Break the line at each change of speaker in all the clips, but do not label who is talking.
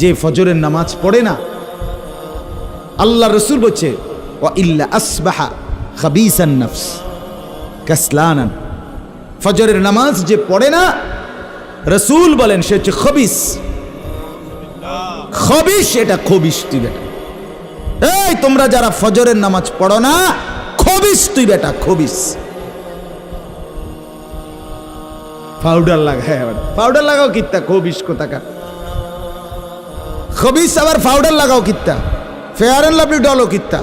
যে ফজরের নামাজ পড়ে না, আল্লাহ রসুল বলছে ওয়া ইল্লা আসবাহা খাবিসান নফস কাসলানান, ফজরের নামাজ যে পড়ে না রসুল বলেন সে হচ্ছে খবিস। খবিস, এটা খবিস তুই বেটা। এই তোমরা যারা ফজরের নামাজ পড়ো না, খবিস তুই বেটা, খবিস। পাউডার লাগায়, পাউডার লাগাও কিত্তা, খবিস কোথাকার খবিস। আবার পাউডার লাগাও কিত্তা, ফেয়ার এন্ড লাভলি ডলো কিত্তা,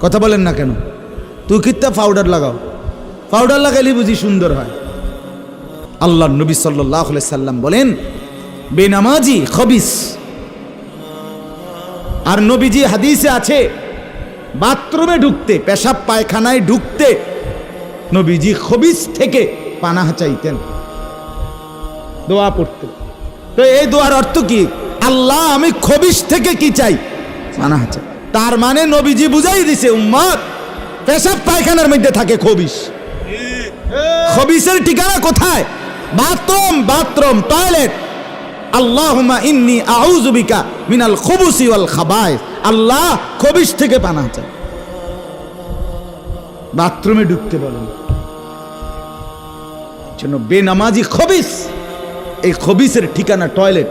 কথা বলেন না কেন? তুই কিত্তা পাউডার লাগাও, পাউডার লাগাইলে বুঝি সুন্দর হয়। আল্লাহ নবী সাল্লাল্লাহু আলাইহি সাল্লাম বলেন বেনামাজি খবিস। আর নবীজি হাদিসে আছে বাথরুমে ঢুকতে, পেশাব পায়খানায় ঢুকতে নবীজি খবিস থেকে পানাহ চাইতেন, দোয়া পড়তেন। তো এই দোয়ার অর্থ কি? আল্লাহ আমি খবিস থেকে কি চাই? পানাহ চাই। তার মানে নবীজি বুঝাই দিছে উম্মত পেশাব পায়খানার মধ্যে থাকে খবিস। খবিসের ঠিকানা কোথায়? Bathroom, bathroom, toilet. আল্লাহুম্মা ইন্নী আউযু বিকা মিনাল খুবুসি ওয়াল খাবায়েস। আল্লাহ খবিস থেকে পানাহ চাই। বাথরুমে ঢুকতে বলেন, জন্য বেনামাজি খবিস। এই খবিসের ঠিকানা টয়লেট।